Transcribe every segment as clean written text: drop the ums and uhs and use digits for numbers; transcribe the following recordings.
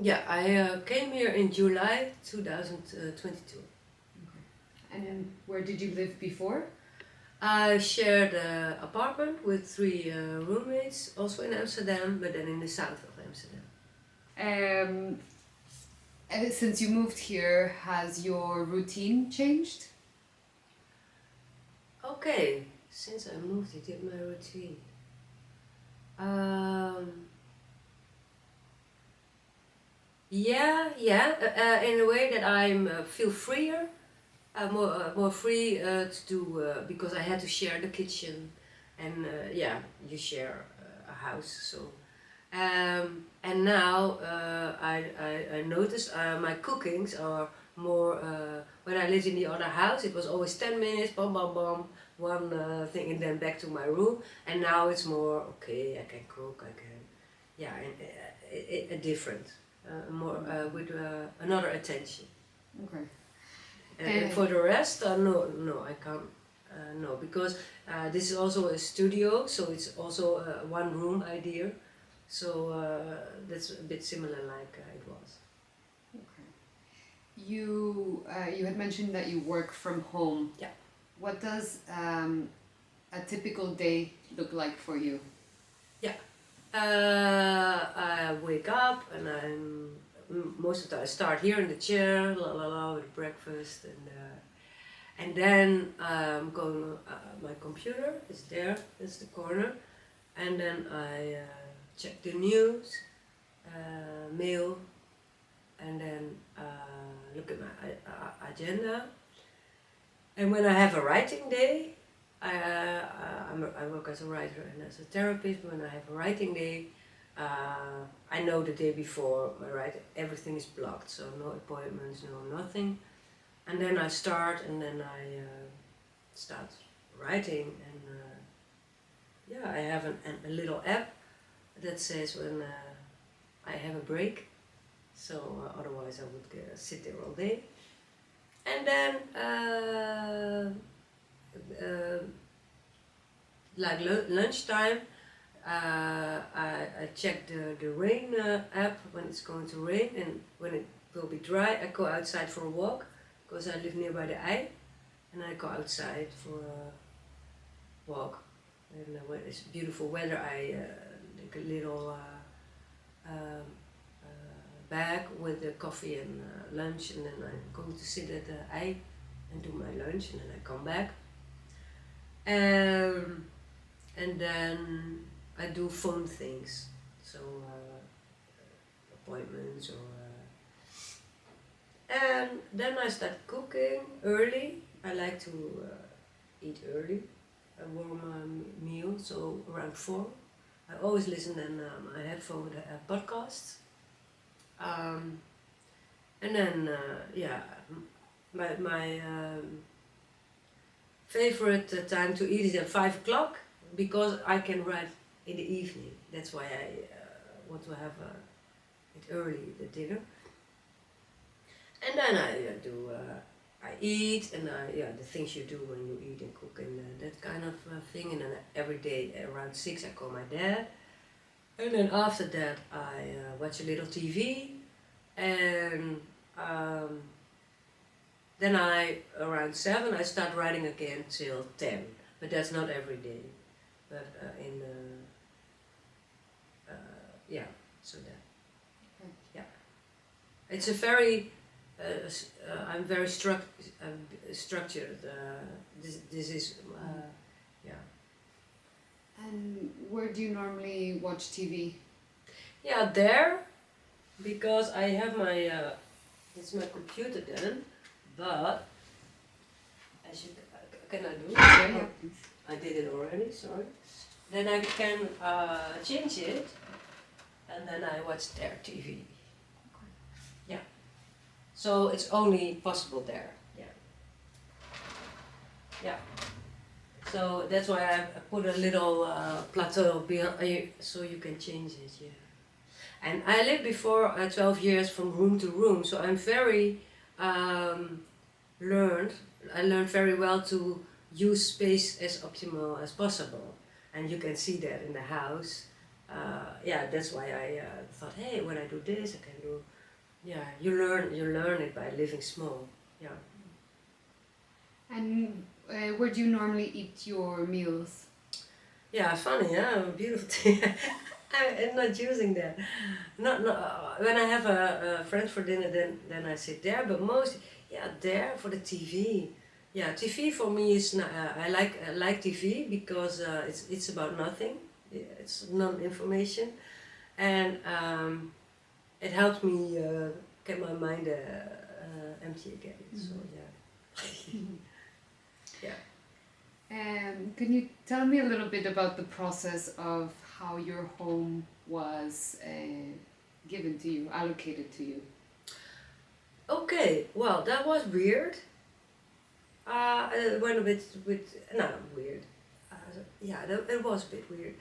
Yeah, I came here in July 2022. And then where did you live before? I shared an apartment with three roommates, also in Amsterdam, but then in the south of Amsterdam. Um, since you moved here, has your routine changed? Okay, since I moved, I did my routine. Um, yeah, in a way that I feel freer, more free to do because I had to share the kitchen, and yeah, you share a house, so. And now I noticed my cookings are more. When I lived in the other house, it was always 10 minutes, bam, bam, bam, one thing, and then back to my room. And now it's more okay. I can cook. I can, yeah, and different, more with another attention. Okay. And for the rest, no, I can't. No, because this is also a studio, so it's also a one room idea. So that's a bit similar like it was. Okay. You had mentioned that you work from home. Yeah. What does a typical day look like for you? Yeah. I wake up and most of the time I start here in the chair, la la la, with breakfast, and then I'm going. My computer is there. That's the corner, and then I check the news, mail, and then look at my agenda. And when I have a writing day, I work as a writer and as a therapist. When I have a writing day, I know the day before my writing, everything is blocked, so no appointments, no nothing. And then I start, and then I start writing, and yeah, I have a little app that says when I have a break. So otherwise I would sit there all day. And then like lunchtime, I check the rain app when it's going to rain, and when it will be dry, I go outside for a walk because I live nearby the Ei, and I go outside for a walk. And when it's beautiful weather, I take a little bag with the coffee and lunch, and then I'm going to sit at the Ei and do my lunch, and then I come back. And then I do fun things, so appointments or. And then I start cooking early. I like to eat early, a warm meal, so around 4. I always listen on my headphone with podcasts. And then, yeah, my favorite time to eat is at 5 o'clock because I can write in the evening. That's why I want to have it early, the dinner. And then I eat, and the things you do when you eat and cook and that kind of thing. And then every day around 6 I call my dad. And then after that I watch a little TV, and then around 7 I start writing again till 10. But that's not every day. But yeah, so that. Okay. Yeah. It's a very I'm very structured. This is yeah. And where do you normally watch TV? Yeah, there, because I have my it's my computer then, but as you can I do it? Yeah. I did it already. Sorry. Then I can change it, and then I watch their TV. Yeah. So it's only possible there. Yeah. Yeah. So that's why I put a little plateau behind, so you can change it. Yeah. And I lived before 12 years from room to room, so I'm very learned. I learned very well to use space as optimal as possible, and you can see that in the house. yeah, that's why I thought, hey, when I do this, I can do. Yeah, you learn it by living small. Yeah. And where do you normally eat your meals? Yeah, funny, yeah, beautiful thing. I'm not using that. Not when I have a friend for dinner, then I sit there. But most, yeah, there for the TV. Yeah, TV for me is I like TV because it's about nothing. Yeah, it's non-information, and it helps me get my mind empty again. So yeah, yeah. Can you tell me a little bit about the process of how your home was given to you, allocated to you? Okay, well, that was weird. It went a bit, no, weird. Yeah, it was a bit weird.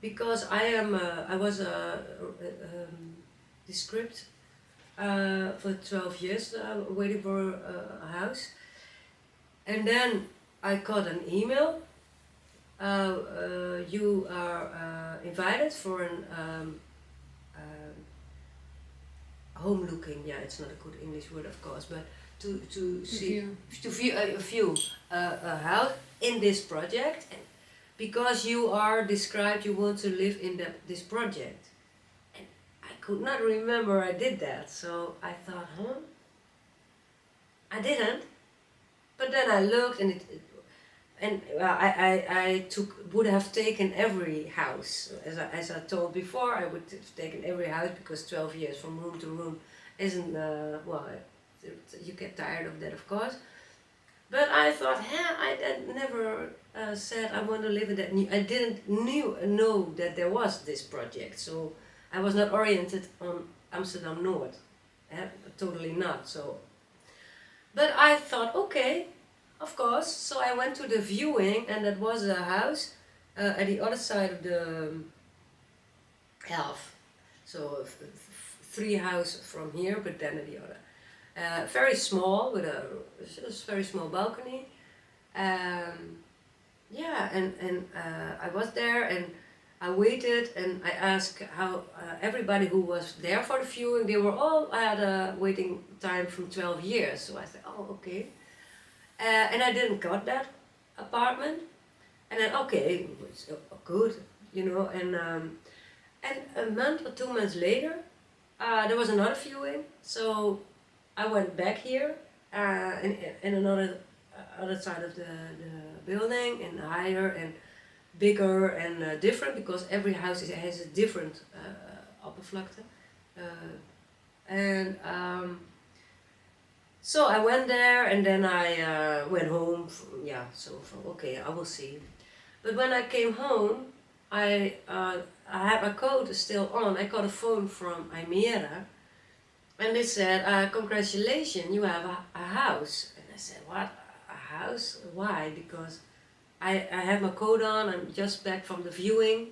Because I was the script for 12 years waiting for a house. And then I got an email. You are invited for an home looking. Yeah, it's not a good English word, of course, but to see to view a house in this project, because you are described. You want to live in this project, and I could not remember I did that. So I thought, huh? I didn't. But then I looked and I would have taken every house. As I told before, I would have taken every house because 12 years from room to room isn't, well, you get tired of that, of course. But I thought, I never said I want to live in that new. I didn't know that there was this project, so I was not oriented on Amsterdam North. Totally not. So, but I thought, okay, of course. So I went to the viewing, and that was a house at the other side of the half. So three houses from here, but then at the other. Very small, with a just very small balcony. Yeah, and I was there and I waited and I asked how everybody who was there for the viewing, they were all, I had a waiting time from 12 years. So I said, oh, okay. And I didn't got that apartment. And then, okay, it's good, you know. And a month or 2 months later, there was another viewing. So I went back here in another other side of the building, and higher and bigger and different, because every house has a different oppervlakte. And so I went there, and then I went home. Yeah, so okay, I will see. But when I came home, I had my code still on. I got a phone from Imera, and they said, congratulations, you have a house. And I said, what, a house? Why? Because I have my code on, I'm just back from the viewing.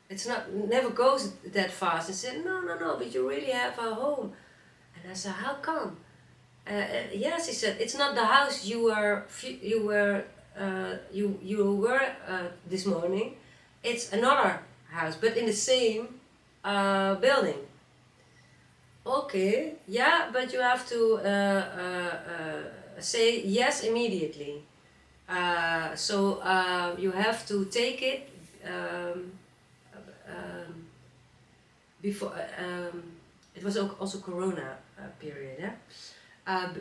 It's never goes that fast. They said, no, but you really have a home. And I said, how come? Yes, he said, it's not the house you were this morning. It's another house, but in the same building. Okay, yeah, but you have to say yes immediately. So you have to take it before. It was also Corona period, yeah.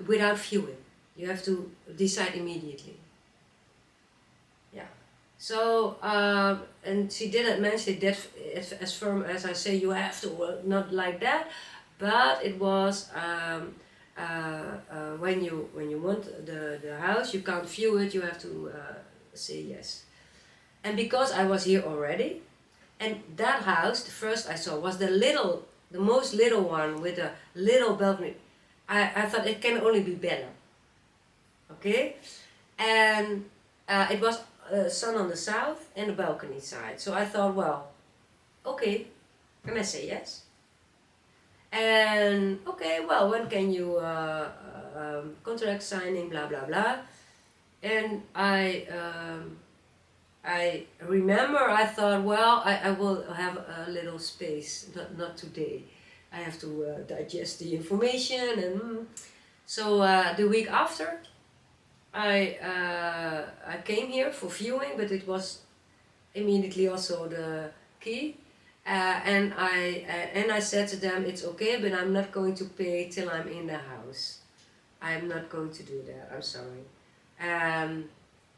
Without viewing, you have to decide immediately. Yeah. So and she didn't mention that as firm as I say. You have to, not like that. But it was when you want the house, you can't view it. You have to say yes. And because I was here already, and that house, the first I saw, was the most little one with a little balcony. I thought it can only be better. Okay, and it was sun on the south and the balcony side. So I thought, well, okay, and I say yes. And okay, well, when can you contract signing, blah blah blah. And I I remember I thought, well, I will have a little space, not today. I have to digest the information, and so the week after I came here for viewing, but it was immediately also the key. And I said to them, it's okay, but I'm not going to pay till I'm in the house. I'm not going to do that. I'm sorry. And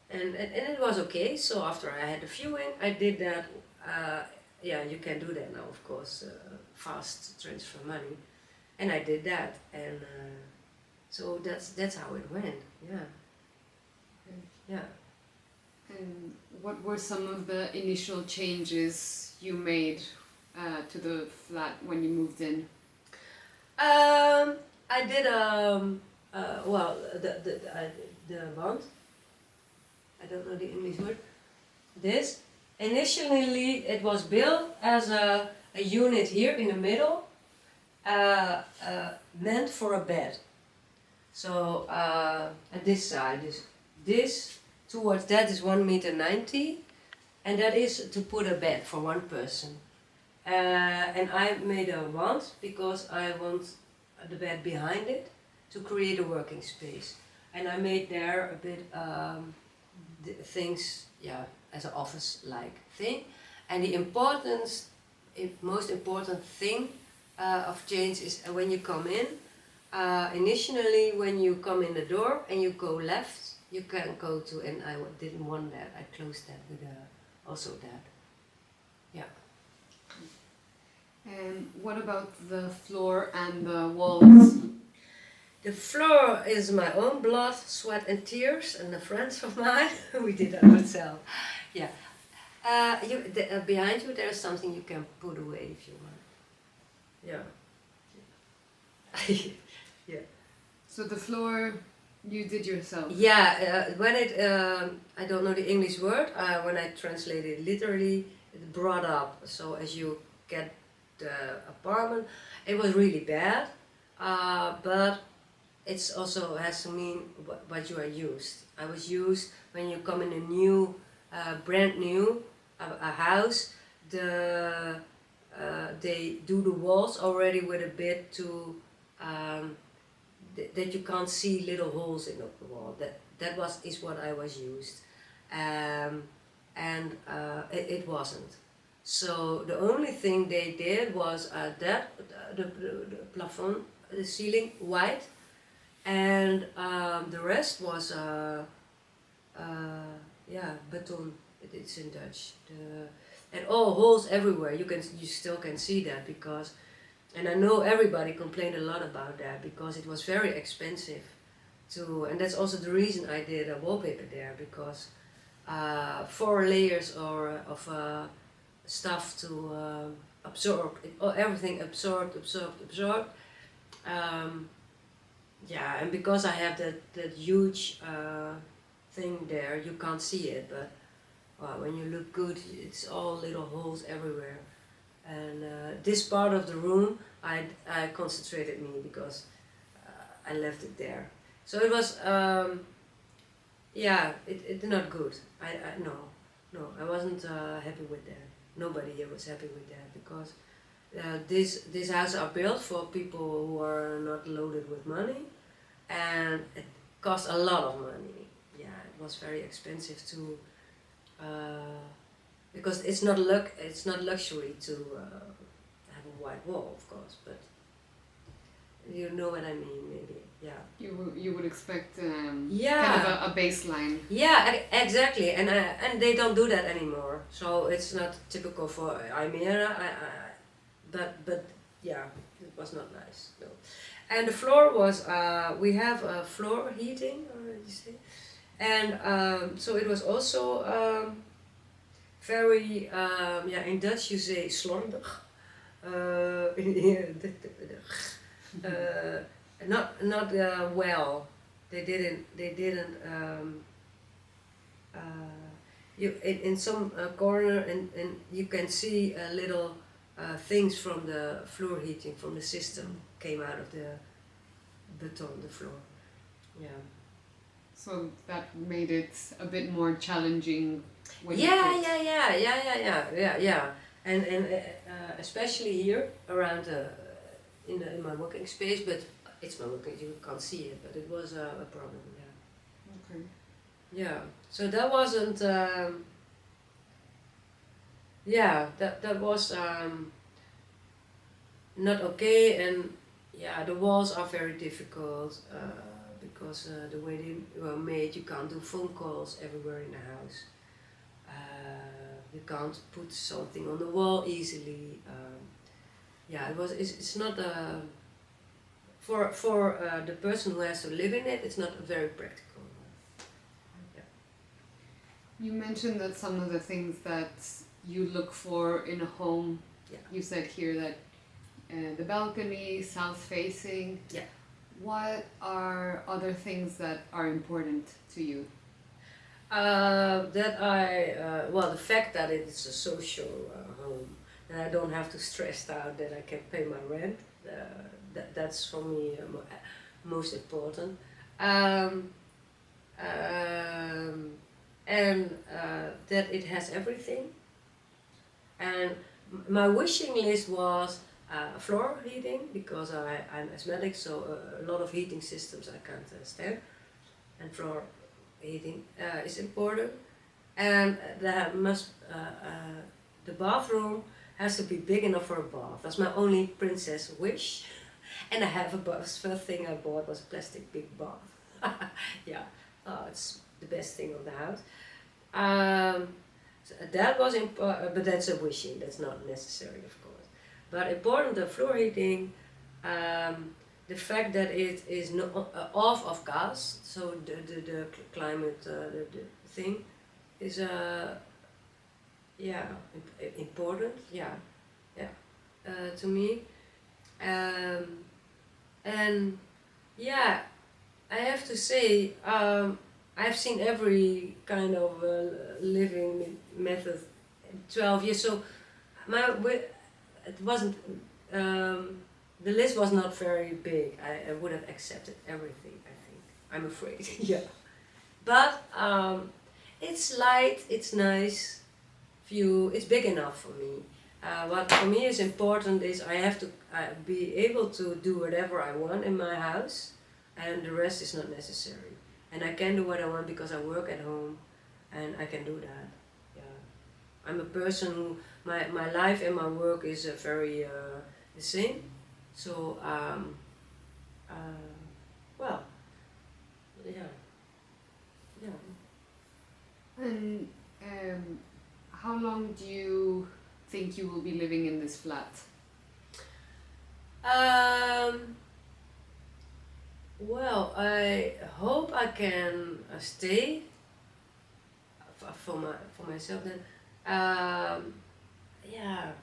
it was okay. So after I had the viewing, I did that. Yeah, you can do that now, of course. Fast transfer money, and I did that, and so that's how it went. Yeah, yeah. And what were some of the initial changes you made to the flat when you moved in? I did well the wand. I don't know the English word. This initially it was built as a unit here in the middle, meant for a bed. So at this side, this towards that is 1 meter 90, and that is to put a bed for one person. And I made a wand because I want the bed behind it to create a working space. And I made there a bit things, yeah, as an office-like thing. And the most important thing of change is when you come in. Initially, when you come in the door and you go left, you can go to, and I didn't want that. I closed that with also that. Yeah. And what about the floor and the walls? The floor is my own blood, sweat and tears, and a friend of mine. We did that ourselves. Yeah. Behind you there's something you can put away if you want. Yeah. Yeah. So the floor you did yourself? Yeah, when it, I don't know the English word, when I translated literally, it brought up. So as you get the apartment, it was really bad, but it also has to mean what you are used. I was used when you come in a new, brand new a house, they do the walls already with a bit to that you can't see little holes in the wall. That is what I was used, and it wasn't. So the only thing they did was the plafond, the ceiling white, and the rest was yeah, beton. It's in Dutch. And all holes everywhere. You still can see that because. And I know everybody complained a lot about that because it was very expensive and that's also the reason I did a wallpaper there, because 4 layers of stuff to absorb, everything absorbed. Yeah, and because I have that huge thing there, you can't see it, but when you look good, it's all little holes everywhere. And this part of the room, I concentrated me because I left it there. So it was, yeah, it not good. No, I wasn't happy with that. Nobody here was happy with that because this house are built for people who are not loaded with money, and it cost a lot of money. Yeah, it was very expensive to. Because it's not luxury to have a white wall, of course, but you know what I mean, maybe. Yeah. You would expect yeah, kind of a baseline. Yeah, exactly, and they don't do that anymore. So it's not typical for Almere. But yeah, it was not nice. No. And the floor was we have a floor heating, or you say, and so it was also. Very, yeah, in Dutch you say slordig. Not well. They didn't. You in some corner, and you can see little things from the floor heating from the system came out of the beton, the floor. Yeah. So that made it a bit more challenging when you Yeah, quit? yeah. And especially here around in my working space, but it's my working. You can't see it, but it was a problem. Yeah. Okay. Yeah. So that wasn't. Yeah, that was not okay, and yeah, the walls are very difficult because the way they were made, you can't do phone calls everywhere in the house. You can't put something on the wall easily. Yeah, it's not for the person who has to live in it. It's not very practical. Yeah. You mentioned that some of the things that you look for in a home, Yeah. you said here that the balcony, south facing. Yeah. What are other things that are important to you? The fact that it's a social home, that I don't have to stress out that I can pay my rent, that's for me most important. Um, and that it has everything. And my wishing list was floor heating, because I'm asthmatic, so a lot of heating systems I can't stand. And floor heating is important. And the bathroom has to be big enough for a bath. That's my only princess wish. And I have a bath. First thing I bought was a plastic big bath. Yeah, it's the best thing of the house. So that was important, but that's a wishing. That's not necessary, of course. But important, the floor heating. The fact that it is off of gas, so the climate the thing is important, to me. And yeah, I have to say, I've seen every kind of living method in 12 years, so it wasn't. The list was not very big. I would have accepted everything, I think. I'm afraid. Yeah. But it's light, it's nice view, it's big enough for me. What for me is important is I have to be able to do whatever I want in my house, and the rest is not necessary. And I can do what I want because I work at home, and I can do that. Yeah. I'm a person who, my life and my work is very the same. So, well, yeah. And how long do you think you will be living in this flat? Well, I hope I can stay for myself then.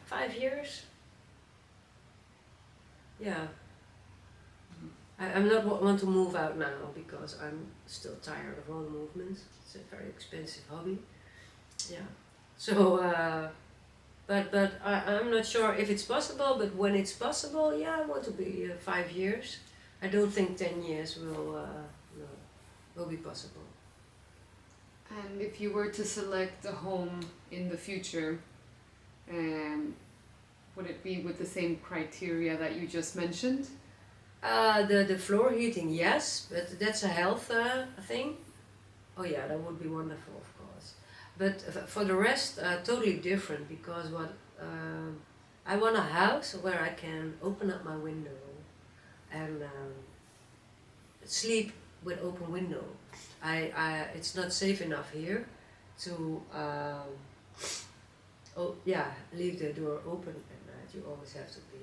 5 years. Yeah. I'm not want to move out now because I'm still tired of all the movements. It's a very expensive hobby. Yeah. So, but I'm not sure if it's possible. But when it's possible, yeah, I want to be 5 years. I don't think 10 years will be possible. And if you were to select a home in the future, would it be with the same criteria that you just mentioned? The floor heating, yes, but that's a health thing. Oh yeah, that would be wonderful, of course. But for the rest, totally different, because I want a house where I can open up my window and sleep with open window. It's not safe enough here to leave the door open at night. You always have to be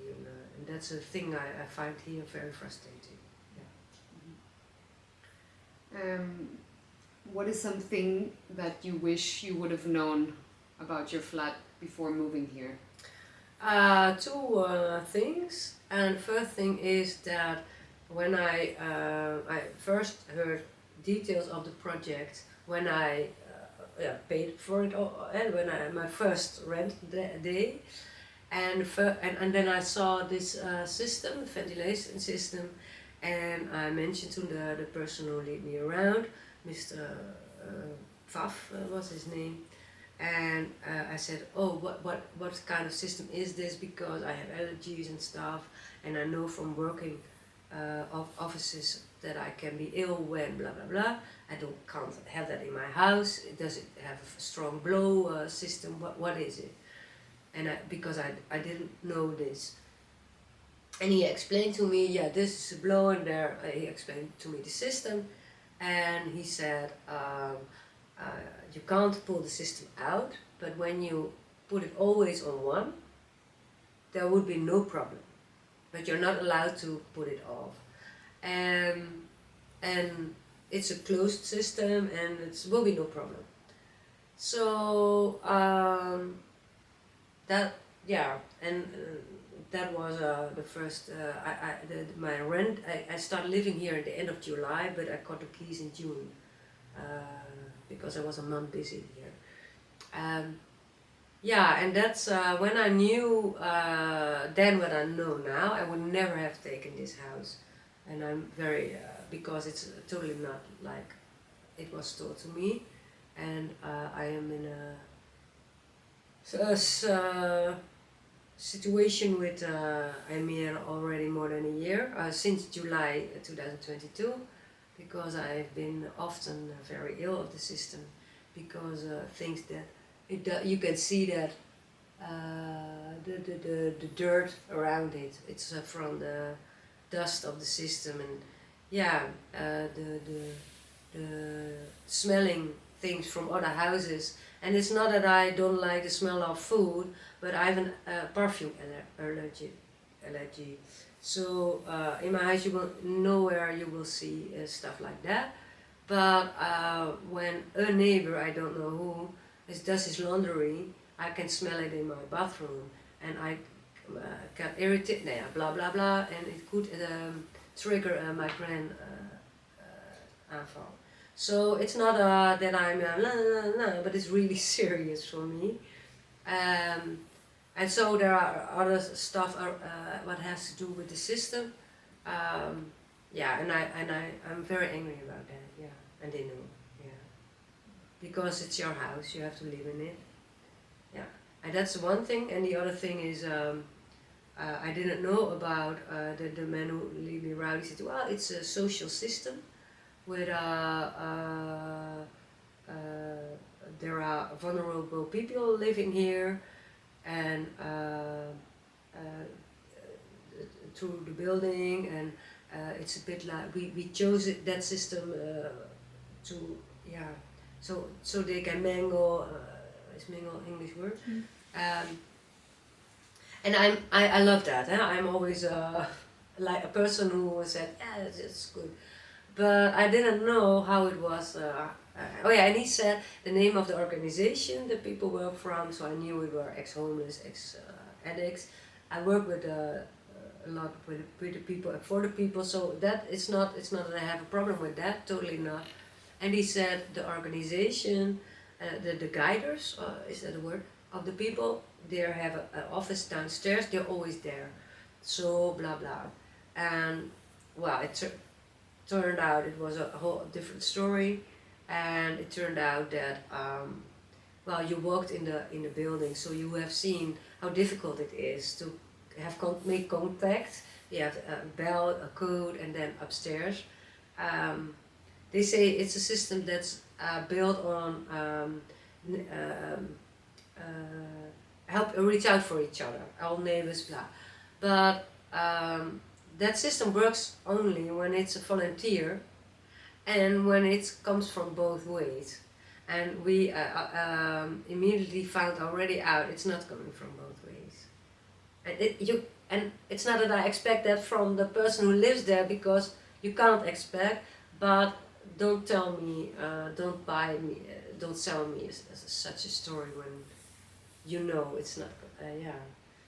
and that's a thing I find here very frustrating. Yeah. What is something that you wish you would have known about your flat before moving here? Two things. And first thing is that when I first heard details of the project, when I paid for it all, and when my first rent day, and then I saw this system, the ventilation system, and I mentioned to the person who lead me around, Mr. Pfaff was his name, And I said, oh, what kind of system is this? Because I have allergies and stuff, and I know from working of offices that I can be ill when blah blah blah. I can't have that in my house. Does it have a strong blow system? What is it? And because I didn't know this. And he explained to me, yeah, this is a blow, and there he explained to me the system, and he said, you can't pull the system out, but when you put it always on one, there would be no problem. But you're not allowed to put it off. And it's a closed system, and it will be no problem. So that, yeah, and that was the first. My rent. I started living here at the end of July, but I got the keys in June because I was a month busy here. Yeah, and that's when I knew then what I know now. I would never have taken this house, and I'm very because it's totally not like it was told to me, and I am in a situation with Amir already more than a year, since July 2022, because I've been often very ill of the system, because things that you can see that the dirt around it, it's from the dust of the system, and yeah, the smelling things from other houses. And it's not that I don't like the smell of food, but I have a perfume allergy. So in my house you will nowhere you will see stuff like that. But when a neighbor, I don't know who, does his laundry, I can smell it in my bathroom, and I get irritated, blah blah blah, and it could trigger a migraine aanval. So it's not that I'm but it's really serious for me. And so there are other stuff what has to do with the system. Yeah, and I'm very angry about that. Yeah, and they know. Yeah, because it's your house, you have to live in it. Yeah, and that's one thing. And the other thing is, I didn't know about the man who leave me around. He said, well, it's a social system where there are vulnerable people living here, and through the building, and it's a bit like we chose that system to, yeah, so they can mingle. Is mingle English word? And I love that. I'm always like a person who said, yeah, it's good. But I didn't know how it was. Oh yeah, and he said the name of the organization that people work from, so I knew we were ex-homeless, ex-addicts. I work with a lot with the people and for the people, so that it's not that I have a problem with that, totally not. And he said the organization, the guiders, is that a word, of the people, they have an office downstairs, they're always there. So blah blah. And well, it turned out it was a whole different story, and it turned out that well, you walked in the building, so you have seen how difficult it is to have make contact. You have a bell, a code, and then upstairs. They say it's a system that's built on help reach out for each other, all neighbors, blah. But that system works only when it's a volunteer and when it comes from both ways. And we immediately found already out it's not coming from both ways. And it's not that I expect that from the person who lives there, because you can't expect, but don't tell me, don't buy me, don't sell me such a story when you know it's not, yeah.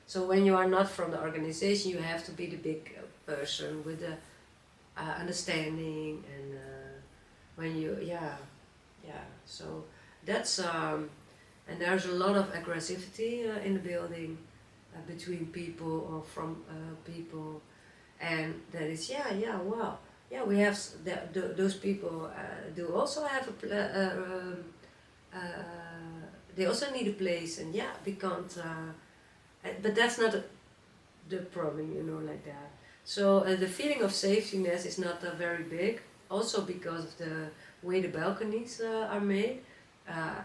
So when you are not from the organization, you have to be the big person with the understanding, and when you, yeah, so that's, and there's a lot of aggressivity in the building between people or from people, and that is, well, yeah, we have, those people do also have they also need a place, and yeah, we can't. But that's not the problem, like that. So the feeling of safetyness is not very big. Also because of the way the balconies are made. Uh,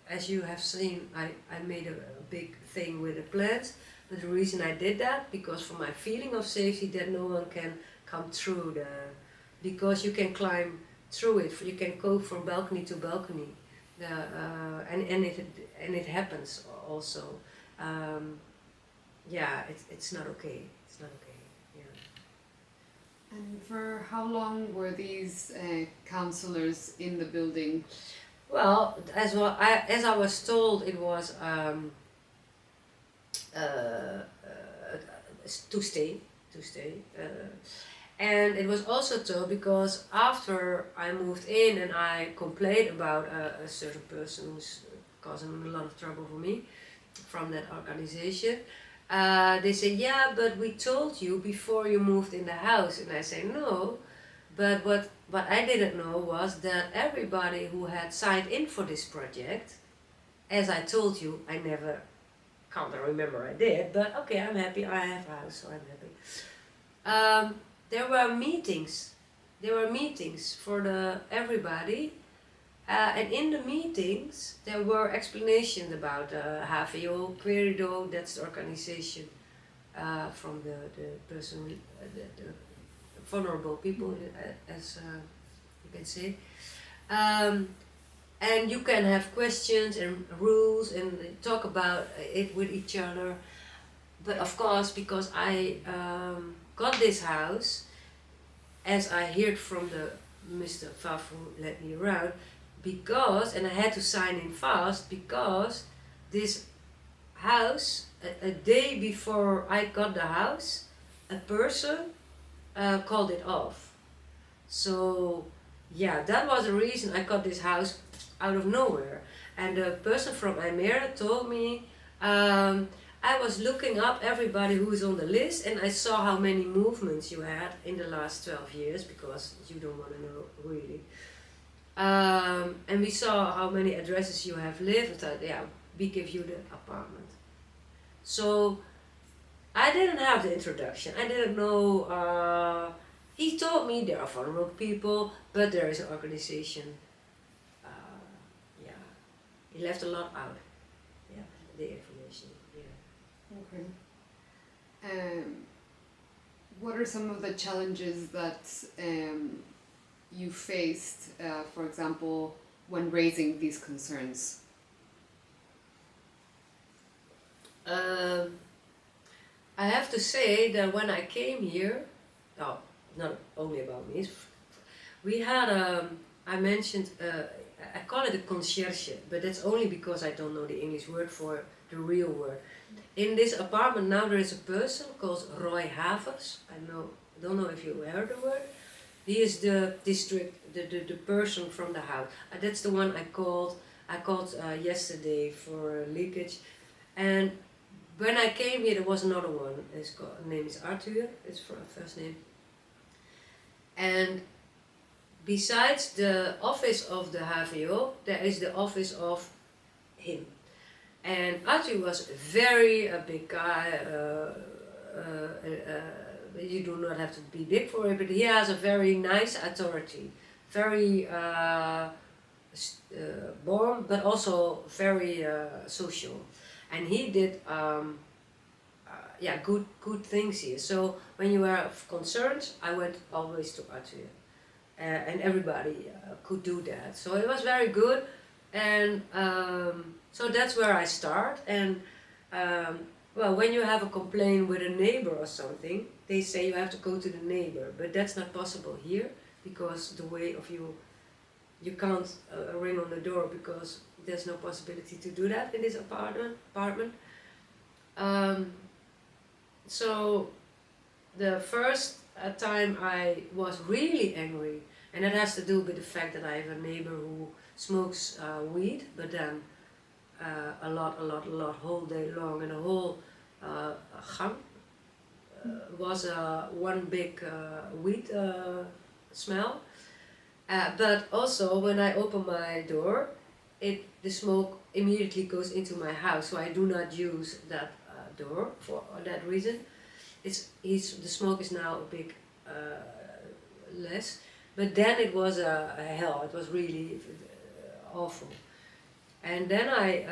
as you have seen, I made a big thing with the plants. But the reason I did that, because for my feeling of safety, that no one can come through because you can climb through it. You can go from balcony to balcony, and it happens also. Yeah, it's not okay. It's not okay. Yeah. And for how long were these counselors in the building? Well, as I was told, it was to stay, and it was also told because after I moved in and I complained about a certain person who's causing a lot of trouble for me from that organization. They say, yeah, but we told you before you moved in the house. And I say, no, but what I didn't know was that everybody who had signed in for this project, as I told you, I never, can't remember I did, but okay, I'm happy, I have a house, so I'm happy. There were meetings for everybody. And in the meetings, there were explanations about HVO, Querido, that's the organization from the person, the vulnerable people, as you can say. And you can have questions and rules and talk about it with each other. But of course, because I got this house, as I heard from the Mr. Faf who led me around, and I had to sign in fast because this house, a day before I got the house, a person called it off. So yeah, that was the reason I got this house out of nowhere. And the person from Almere told me, I was looking up everybody who's on the list, and I saw how many movements you had in the last 12 years, because you don't want to know really. And we saw how many addresses you have lived. I thought, yeah, we give you the apartment. So I didn't have the introduction. I didn't know. He told me there are vulnerable people, but there is an organization. Yeah, he left a lot out. Yeah, the information. Yeah. Okay. What are some of the challenges that you faced, for example, when raising these concerns? I have to say that when I came here, not only about me, we had, I mentioned, I call it a concierge, but that's only because I don't know the English word for the real word. In this apartment now there is a person called Roy Havers. I don't know if you heard the word. He is the the person from the house. That's the one I called yesterday for leakage. And when I came here, there was another one. His name is Arthur. It's for a first name. And besides the office of the HVO, there is the office of him. And Arthur was a big guy. You do not have to be big for it, but he has a very nice authority, very warm, but also very social. And he did good things here. So when you have concerns, I went always to Arthur, and everybody could do that. So it was very good, and so that's where I start. And well, when you have a complaint with a neighbor or something, they say you have to go to the neighbor, but that's not possible here because the way of you can't ring on the door because there's no possibility to do that in this apartment. So the first time I was really angry, and that has to do with the fact that I have a neighbor who smokes weed, but then a lot, whole day long, and the whole gang was one big weed smell. But also when I open my door, the smoke immediately goes into my house, so I do not use that door for that reason. The smoke is now a bit less, but then it was a hell. It was really awful. And then I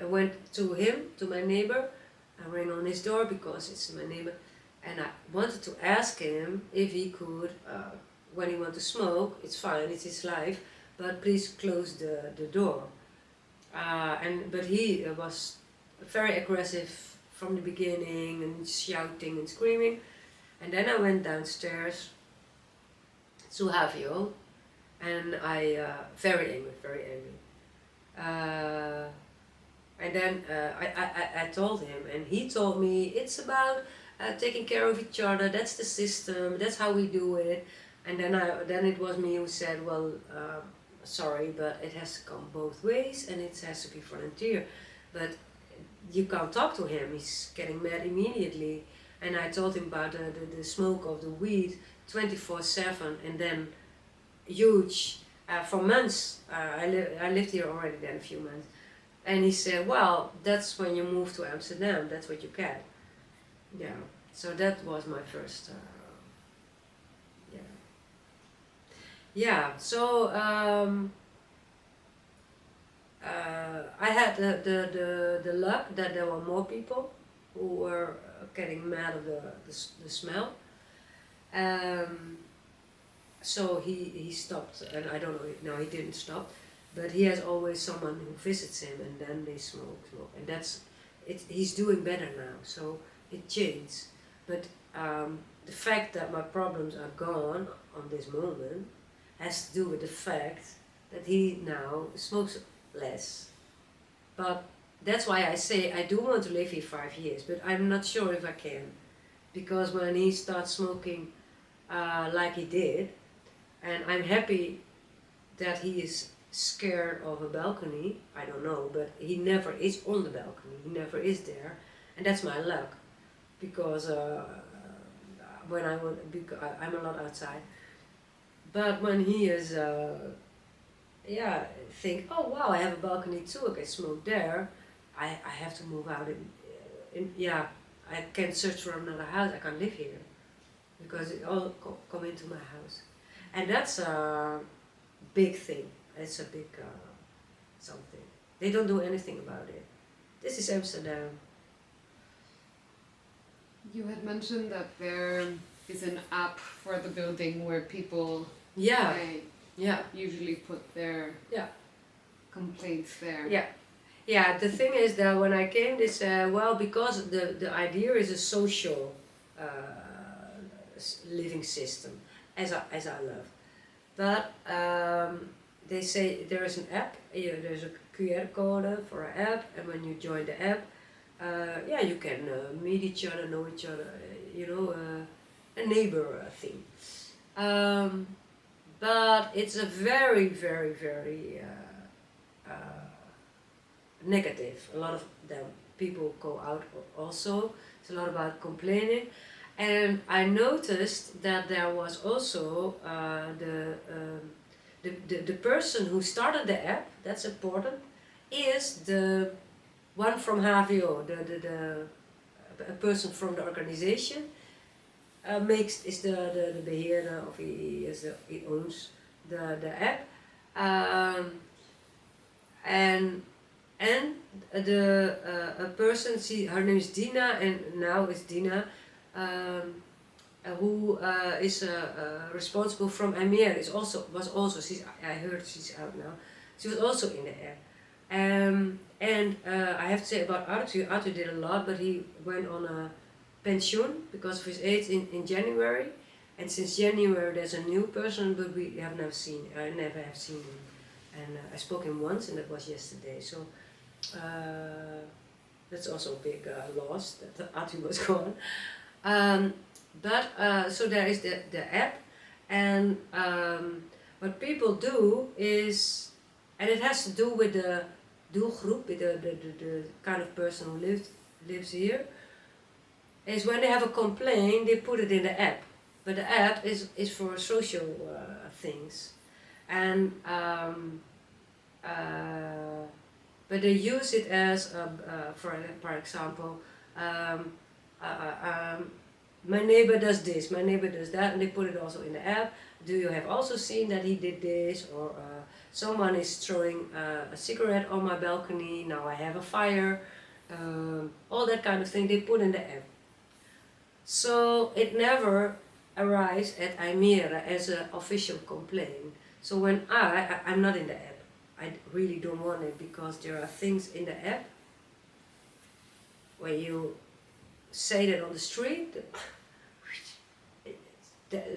went to him, to my neighbor. I rang on his door because it's my neighbor, and I wanted to ask him if he could, when he wants to smoke, it's fine, it's his life, but please close the door. But he was very aggressive from the beginning and shouting and screaming. And then I went downstairs to Havio, and I very angry. And then I told him, and he told me it's about taking care of each other. That's the system. That's how we do it. And then it was me who said, well, sorry, but it has to come both ways, and it has to be volunteer. But you can't talk to him. He's getting mad immediately. And I told him about the smoke of the weed 24/7, and then huge. For months, I lived here already then a few months, and he said, well, that's when you move to Amsterdam, that's what you get. Yeah, so that was my first, so I had the luck that there were more people who were getting mad of the smell. So he stopped, and I don't know if now he didn't stop, but he has always someone who visits him, and then they smoke, and that's it. He's doing better now, so it changed. But the fact that my problems are gone on this moment has to do with the fact that he now smokes less. But that's why I say I do want to live here 5 years, but I'm not sure if I can, because when he starts smoking like he did. And I'm happy that he is scared of a balcony. I don't know, but he never is on the balcony. He never is there, and that's my luck, because when I'm a lot outside. But when he is, think, oh wow, I have a balcony too. I can smoke there. I have to move out. I can't search for another house. I can't live here, because it all come into my house. And that's a big thing. It's a big something. They don't do anything about it. This is Amsterdam. You had mentioned that there is an app for the building where people usually put their complaints there. Yeah, the thing is that when I came, they said, well, because the idea is a social living system, as I love. But they say there is an app, there's a QR code for an app, and when you join the app, you can meet each other, know each other, a neighbor thing. But it's a very, very, very negative. A lot of them people go out also. It's a lot about complaining. And I noticed that there was also the person who started the app, that's important, is the one from HVO, a person from the organization, is the beheerder, of he owns the app, and a person, her name is Dina, and now is Dina. Who is responsible from Amir I heard she's out now. She was also in the app. And I have to say about Arthur did a lot, but he went on a pension because of his age in January. And since January there's a new person, but I never have seen him. And I spoke him once, and that was yesterday. So that's also a big loss that Arthur was gone. So there is the app, and what people do is, and it has to do with the doelgroep, with the kind of person who lives here, is when they have a complaint, they put it in the app. But the app is for social things, and but they use it as, for example, um, my neighbor does this, my neighbor does that, and they put it also in the app. Do you have also seen that he did this? Or someone is throwing a cigarette on my balcony, now I have a fire. All that kind of thing they put in the app. So it never arrives at Almere as an official complaint. So when I'm not in the app, I really don't want it, because there are things in the app where you say that on the street,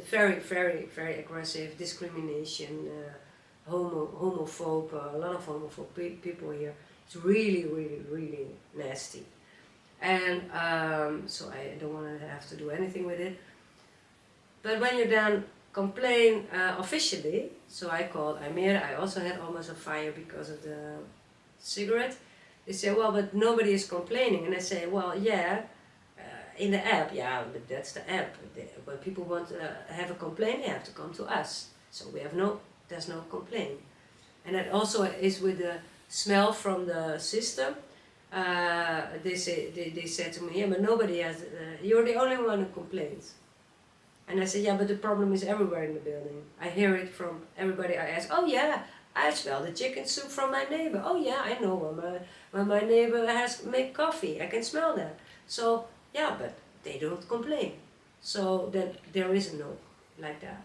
very, very, very aggressive, discrimination, homophobe, a lot of homophobe people here. It's really, really, really nasty. And so I don't want to have to do anything with it. But when you then complain officially, so I called Almere, I also had almost a fire because of the cigarette. They say, well, but nobody is complaining. And I say, well, yeah, in the app, yeah, but that's the app. When people want to have a complaint, they have to come to us. So we have there's no complaint. And that also is with the smell from the system. They said to me, yeah, but nobody has, you're the only one who complains. And I said, yeah, but the problem is everywhere in the building. I hear it from everybody. I ask, oh yeah, I smell the chicken soup from my neighbor. Oh yeah, I know when my neighbor has made coffee, I can smell that. So yeah, but they don't complain. So then there is no like that.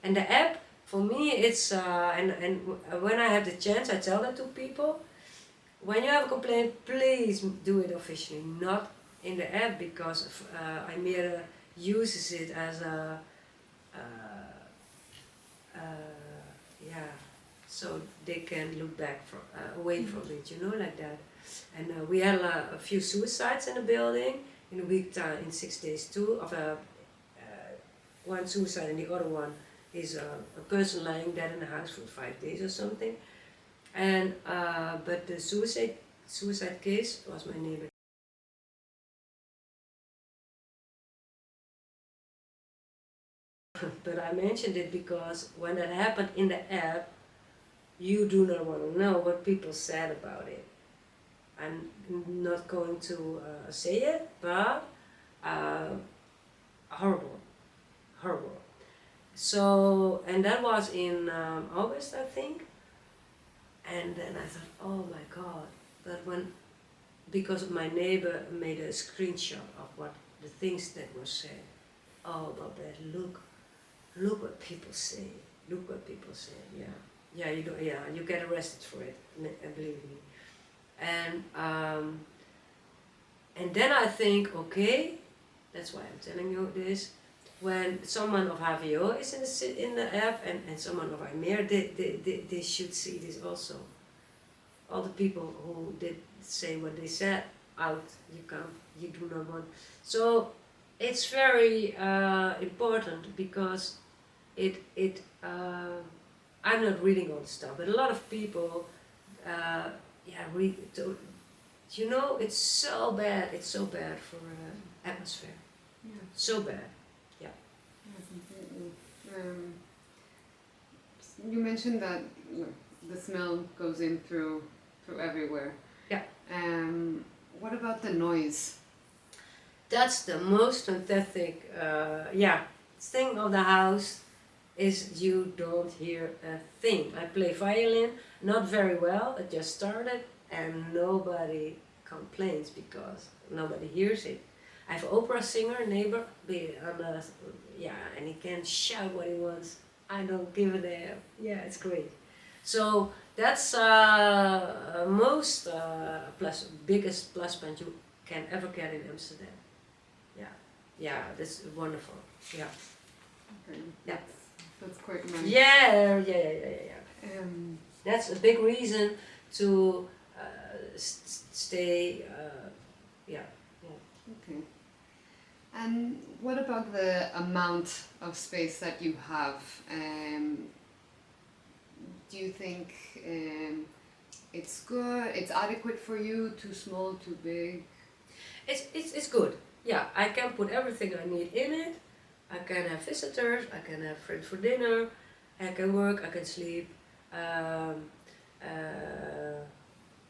And the app, for me, it's, and when I have the chance, I tell that to people. When you have a complaint, please do it officially, not in the app, because Almere uses it as a, yeah, so they can look back away from it, you know, like that. And we had a few suicides in the building in a week time, in 6 days too. Of one suicide, and the other one is a person lying dead in the house for 5 days or something. And but the suicide case was my neighbor. But I mentioned it because when that happened in the app, you do not want to know what people said about it. I'm not going to say it, but horrible, horrible. So, and that was in August, I think. And then I thought, oh my God. But because my neighbor made a screenshot of what the things that were said. Oh, Babet, look what people say. Look what people say. Yeah, you get arrested for it. Believe me. And then I think, okay, that's why I'm telling you this. When someone of HVO is in the app and someone of Almere, they should see this also. All the people who did say what they said out, you do not want. So it's very important, because I'm not reading all the stuff, but a lot of people, read it. You know, it's so bad for atmosphere. Yeah. So bad. Yeah. Completely. You mentioned that the smell goes in through everywhere. Yeah. What about the noise? That's the most fantastic thing of the house, is you don't hear a thing. I play violin, not very well, I just started, and nobody complains because nobody hears it. I have an opera singer, neighbor, and he can shout what he wants. I don't give a damn. Yeah, it's great. So that's biggest plus point you can ever get in Amsterdam. Yeah, that's wonderful. Yeah. Okay. Yeah. That's quite nice. Yeah. That's a big reason to stay. Okay. And what about the amount of space that you have? Do you think it's good? It's adequate for you? Too small? Too big? It's good. Yeah, I can put everything I need in it. I can have visitors. I can have friends for dinner. I can work. I can sleep.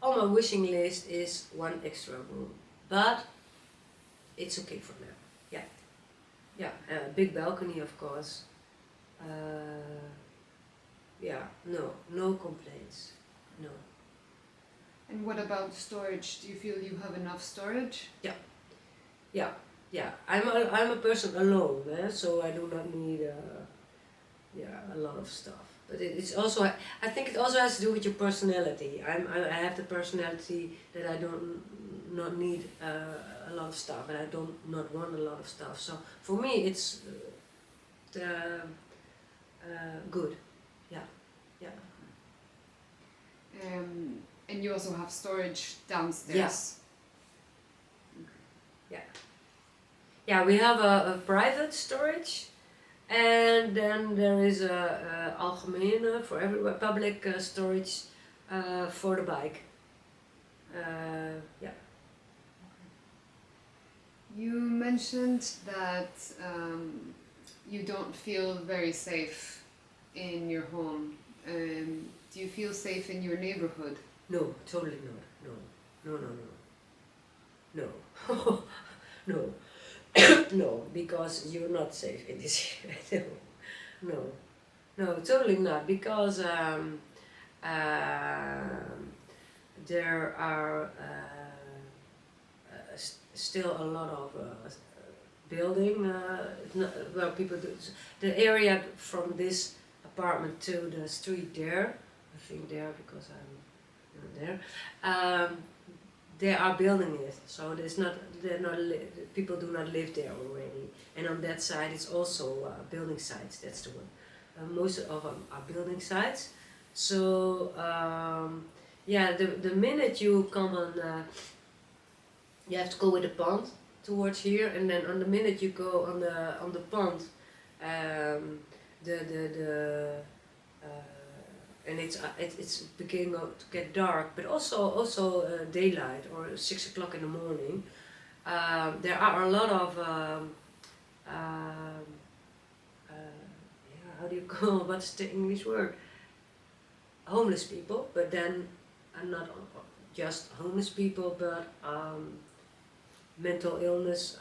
On my wishing list is one extra room, but it's okay for now. Yeah, yeah, big balcony, of course. Yeah, no complaints. No. And what about storage? Do you feel you have enough storage? Yeah. I'm a person alone, so I do not need a lot of stuff. But it's also, I think it also has to do with your personality. I have the personality that I don't not need a lot of stuff, and I don't not want a lot of stuff. So for me, it's good. Yeah. And you also have storage downstairs. Yeah, we have a private storage, and then there is a algemene for every public storage for the bike. Yeah. You mentioned that you don't feel very safe in your home. Do you feel safe in your neighborhood? No, totally not. No. No. No, because you're not safe in this area. No, totally not. Because there are still a lot of building where people do. The area from this apartment to the street there, I think there because I'm there. They are building it, so people do not live there already. And on that side, it's also building sites. That's the one. Most of them are building sites. So yeah, the minute you come on, you have to go with the pond towards here, and then on the minute you go on the pond, and it's beginning to get dark, but also daylight or 6 o'clock in the morning. There are a lot of how do you call, what's the English word? Homeless people, but then not just homeless people, but mental illness,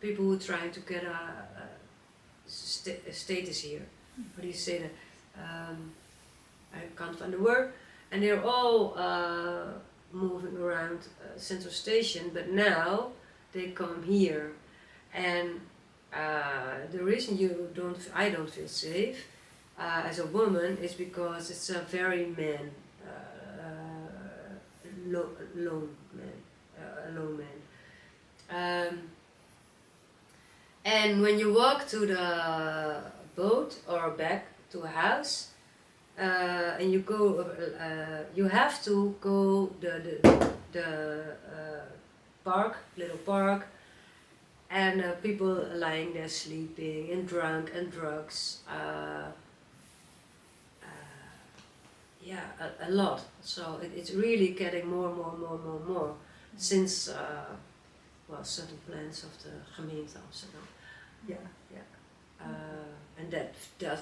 people who are trying to get a status here. How do you say that? I can't find the word. And they're all moving around Central Station, but now they come here. And the reason I don't feel safe as a woman is because it's a very lone man. And when you walk to the boat or back to a house, and you go, you have to go the little park, and people lying there sleeping and drunk and drugs. Yeah, a lot. So it's really getting more since certain plans of the gemeente Amsterdam. Yeah. And that does,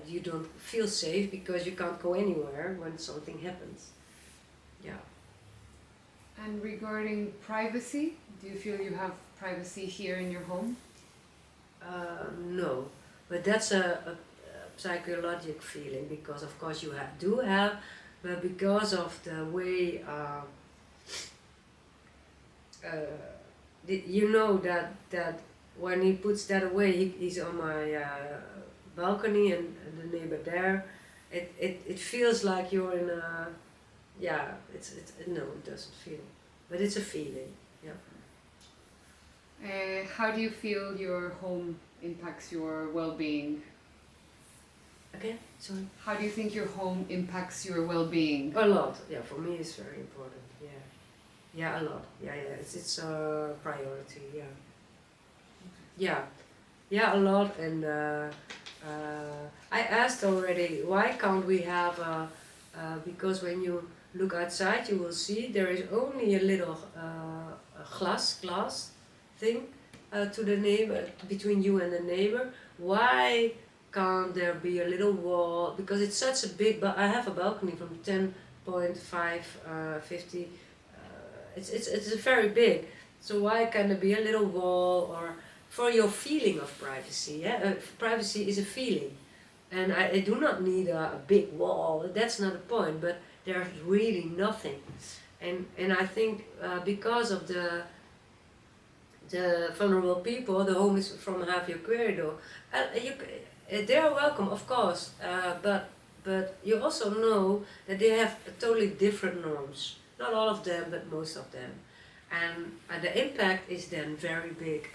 you don't feel safe because you can't go anywhere when something happens. Yeah. And regarding privacy, do you feel you have privacy here in your home? No, but that's a psychological feeling, because of course you do have, but because of the way you know that when he puts that away, he's on my balcony and the neighbor there. It feels like you're in a, no, it doesn't feel, but it's a feeling. Yeah. How do you feel your home impacts your well-being? Okay, sorry. How do you think your home impacts your well-being? A lot. Yeah, for me it's very important. Yeah, a lot. Yeah. It's a priority. Yeah, a lot. And I asked already, why can't we have because when you look outside, you will see there is only a little glass thing to the neighbor, between you and the neighbor. Why can't there be a little wall, because it's such a big, but I have a balcony from 10.5 50, it's very big, so why can't there be a little wall, or for your feeling of privacy? Yeah? Privacy is a feeling, and I do not need a big wall, that's not the point, but there's really nothing. And I think because of the vulnerable people, the homeless from Half Your Corridor, they are welcome, of course, but you also know that they have totally different norms. Not all of them, but most of them. And the impact is then very big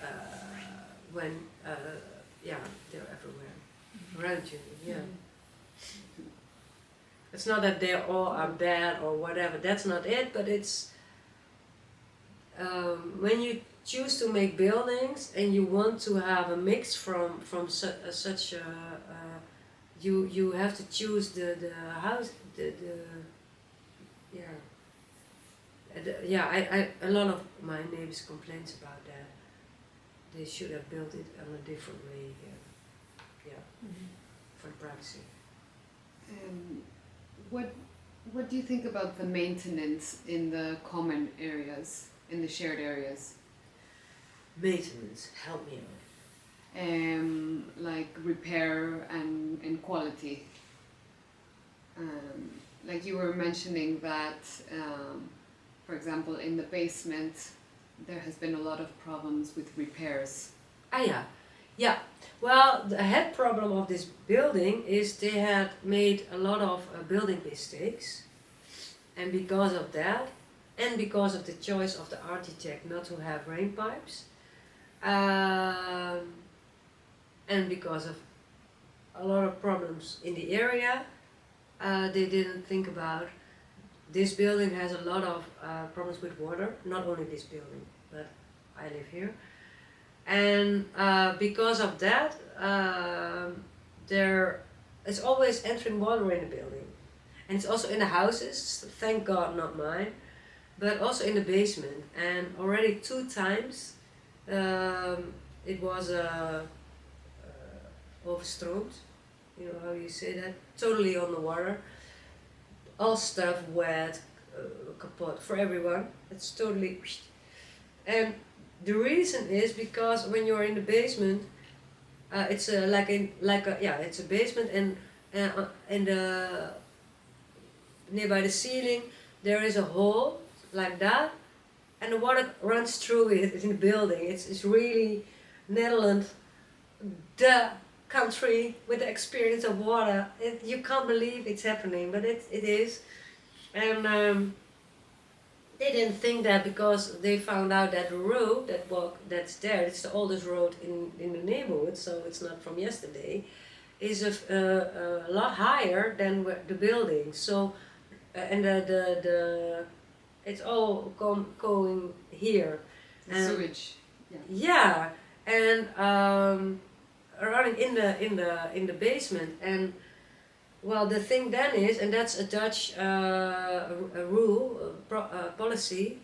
when, yeah, they're everywhere around you. Yeah. It's not that they all are bad or whatever, that's not it, but it's when you choose to make buildings and you want to have a mix from such a, you have to choose the house, yeah. Yeah, I a lot of my neighbors complains about that. They should have built it on a different way, yeah, for privacy. What do you think about the maintenance in the common areas, in the shared areas? Maintenance, help me out. Like repair and quality. Like you were mentioning that, for example, in the basement, there has been a lot of problems with repairs. Yeah. Well, the head problem of this building is they had made a lot of building mistakes, and because of that, and because of the choice of the architect not to have rain pipes, and because of a lot of problems in the area, they didn't think about this building has a lot of problems with water, not only this building, but I live here. And because of that, there is always entering water in the building. And it's also in the houses, thank God not mine, but also in the basement. And already 2 times it was overstroomd, you know how you say that, totally on the water. All stuff wet, kapot for everyone. It's totally, and the reason is because when you're in the basement, it's it's a basement, and nearby the ceiling there is a hole like that, and the water runs through it in the building. It's really Netherlands, the country with the experience of water. You can't believe it's happening, but it is. And they didn't think that, because they found out that the road that's there, it's the oldest road in the neighborhood, so it's not from yesterday, is a lot higher than the building. So and the it's all going here. The sewage. Yeah, and running in the basement. And well, the thing then is, and that's a Dutch a rule, policy.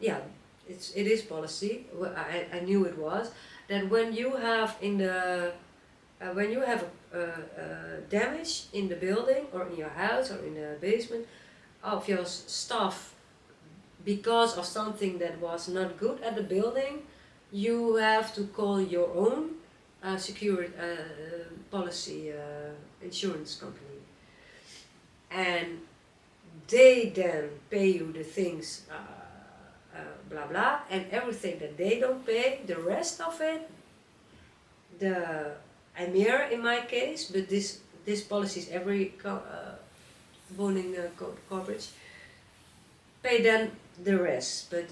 Yeah, it is policy. I knew it was that when you have damage in the building or in your house or in the basement of your stuff because of something that was not good at the building, you have to call your own security policy insurance company, and they then pay you the things blah blah, and everything that they don't pay, the rest of it, the Emir in my case, but this policy is every woning coverage, pay then the rest. But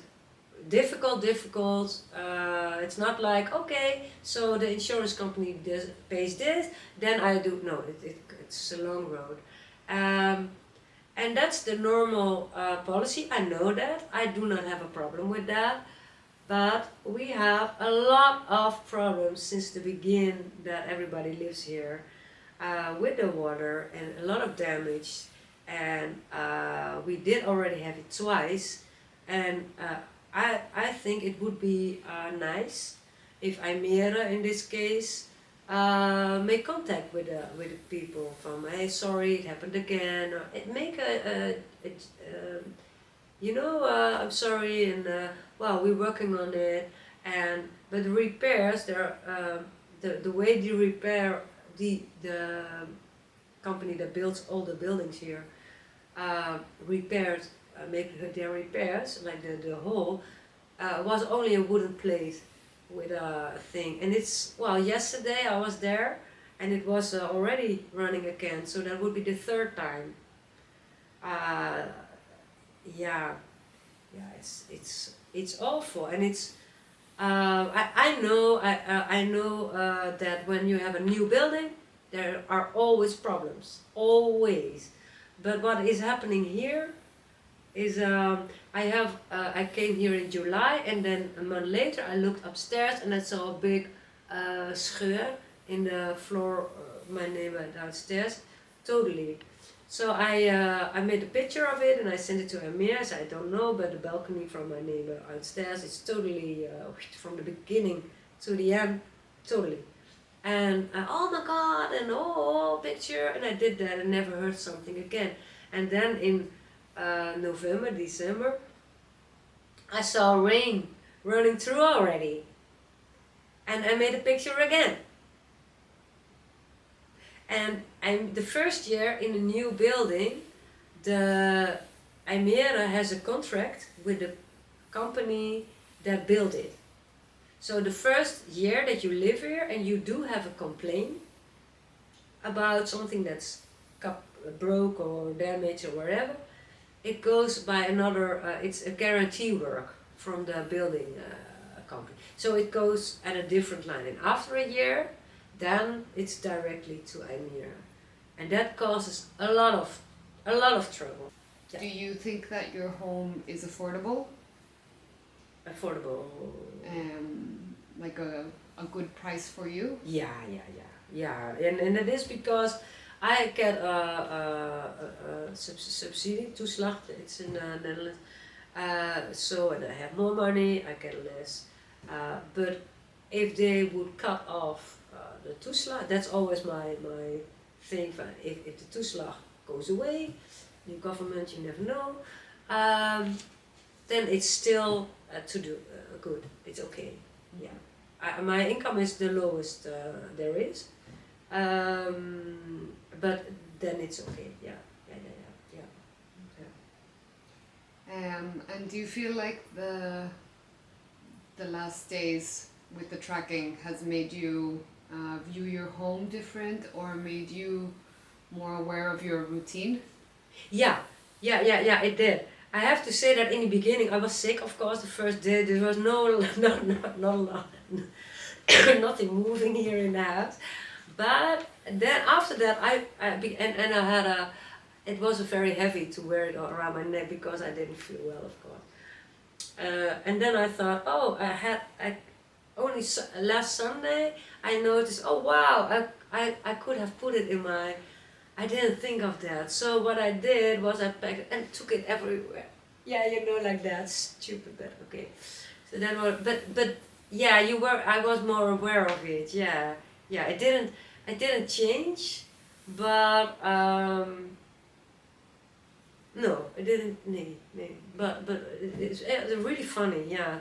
difficult, it's not like, okay, so the insurance company pays this, then I do, no, it's a long road. And that's the normal policy, I know that, I do not have a problem with that, but we have a lot of problems since the beginning that everybody lives here with the water, and a lot of damage, and we did already have it twice, and I think it would be nice if Almere in this case make contact with the people from, hey, sorry, it happened again, or it make I'm sorry, and well, we're working on it, and but the repairs, there, the way they repair, the company that builds all the buildings here, repairs, make their repairs, like the hall, was only a wooden plate with a thing, and it's, well, yesterday I was there, and it was already running again, so that would be the third time. Uh, yeah, it's awful, and it's I know that when you have a new building, there are always problems, always. But what is happening here is I came here in July, and then a month later I looked upstairs and I saw a big scheur in the floor, my neighbor downstairs, totally. So I made a picture of it and I sent it to Amir. I said, I don't know, but the balcony from my neighbor downstairs is totally from the beginning to the end, totally. And oh my God, and oh, picture, and I did that and never heard something again. And then in November, December, I saw rain running through already, and I made a picture again. And I'm the first year in a new building, the Almere has a contract with the company that built it. So the first year that you live here and you do have a complaint about something that's broke or damaged or whatever, it goes by another, it's a guarantee work from the building company. So it goes at a different line, and after a year, then it's directly to Almere, and that causes a lot of trouble. Yeah. Do you think that your home is affordable? Affordable. Like a good price for you? Yeah, and it is because I get a subsidy, toeslag, it's in the Netherlands. So, and I have more money, I get less. But if they would cut off the toeslag, that's always my thing. If the toeslag goes away, the government, you never know, then it's still to do good. It's okay. Yeah, my income is the lowest there is, but then it's okay. Yeah. And do you feel like the last days with the tracking has made you view your home different, or made you more aware of your routine? Yeah, it did. I have to say that in the beginning I was sick, of course, the first day. There was nothing moving here in the house. But then after that I had it was very heavy to wear it around my neck because I didn't feel well, of course. And then I thought, oh, only last Sunday I noticed, oh wow, I could have put it in my, I didn't think of that. So what I did was I packed it and took it everywhere. Yeah, like that, stupid, but okay. So that was, but yeah, I was more aware of it. Yeah, it didn't change, but no, it didn't. Nee, but it's really funny. Yeah.